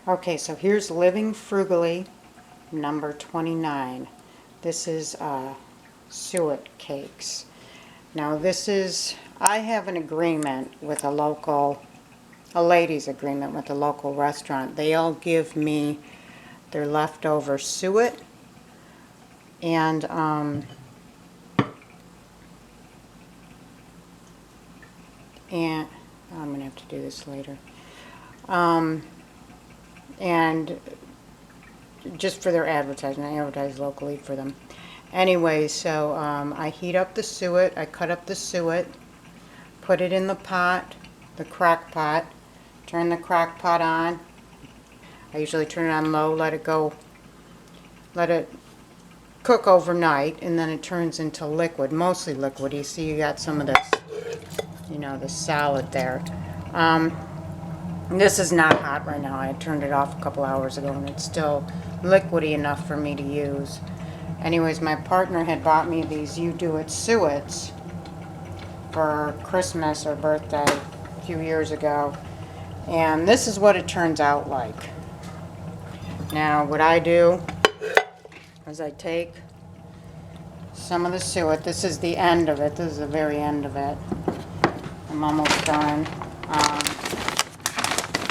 Okay, so here's Living Frugally number 29. This is Suet cakes. Now this is, I have an agreement with a ladies agreement with a local restaurant. They all give me their leftover suet and I'm gonna have to do this later. And just for their advertising, I advertise locally for them. Anyway, so I heat up the suet, I cut up the suet, put it in the pot, the crock pot, turn the crock pot on. I usually turn it on low, let it cook overnight, and then it turns into liquid, mostly liquid. You see you got some of this, the solid there. This is not hot right now. I turned it off a couple hours ago and it's still liquidy enough for me to use. Anyways, my partner had bought me these You Do It Suets for Christmas or birthday a few years ago. And this is what it turns out like. Now what I do is I take some of the suet. This is the end of it. This is the very end of it. I'm almost done.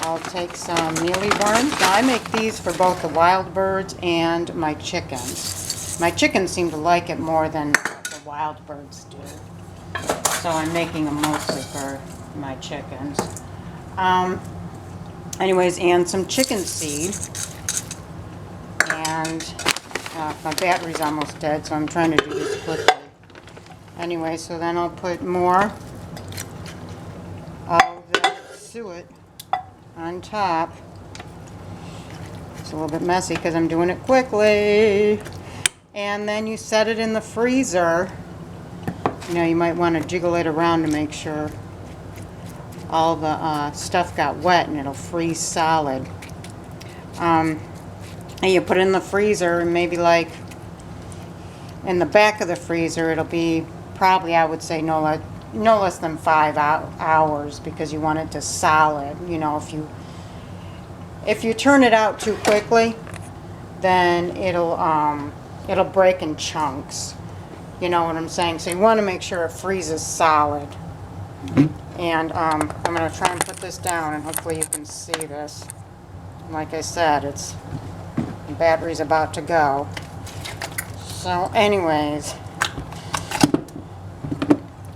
I'll take some mealy worms. Now I make these for both the wild birds and my chickens. My chickens seem to like it more than the wild birds do. So I'm making them mostly for my chickens. Anyways, and some chicken seed. And my battery's almost dead, so I'm trying to do this quickly. Anyway, so then I'll put more of the suet on top. It's a little bit messy because I'm doing it quickly. And then you set it in the freezer. You might want to jiggle it around to make sure all the stuff got wet and it'll freeze solid. And you put it in the freezer, and maybe like in the back of the freezer it'll be probably, I would say, no less than 5 hours, because you want it to solid. If you turn it out too quickly, then it'll break in chunks. You know what I'm saying? So you want to make sure it freezes solid. And I'm going to try and put this down, and hopefully you can see this. Like I said, the battery's about to go. So anyways,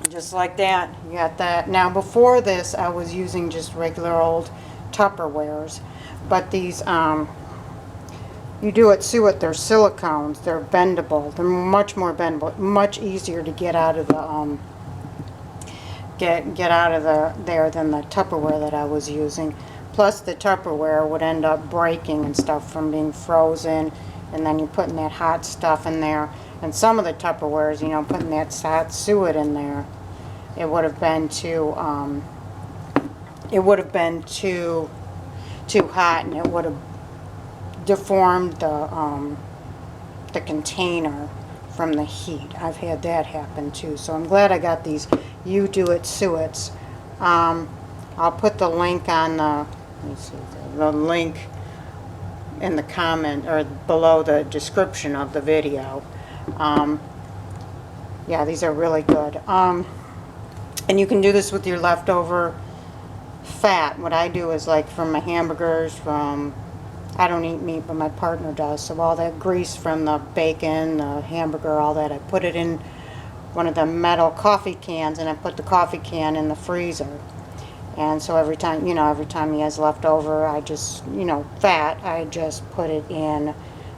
just like that, you got that. Now before this, I was using just regular old Tupperwares, but these You Do It Suet, they're silicones, they're bendable, they're much more bendable, much easier to get out of the get out of there than the Tupperware that I was using. Plus the Tupperware would end up breaking and stuff from being frozen, and then you're putting that hot stuff in there. And some of the Tupperwares, putting that hot suet in there, it would have been too hot, and it would have deformed the container from the heat. I've had that happen too. So I'm glad I got these You Do It Suets. I'll put the link on the link in the comment or below the description of the video. Yeah, these are really good. And you can do this with your leftover fat. What I do is, like, from my hamburgers, I don't eat meat, but my partner does. So all that grease from the bacon, the hamburger, all that, I put it in one of the metal coffee cans, and I put the coffee can in the freezer. And so every time he has leftover, I just, fat, I just put it in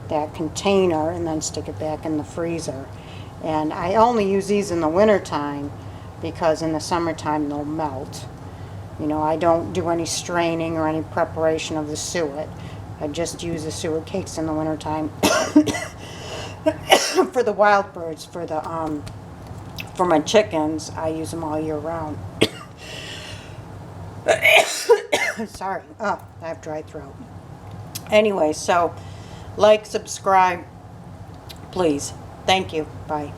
that container and then stick it back in the freezer. And I only use these in the wintertime, because in the summertime they'll melt. I don't do any straining or any preparation of the suet. I just use the suet cakes in the wintertime. For the wild birds, for my chickens, I use them all year round. Sorry, I have dry throat. Anyway, so like, subscribe, please. Thank you. Bye.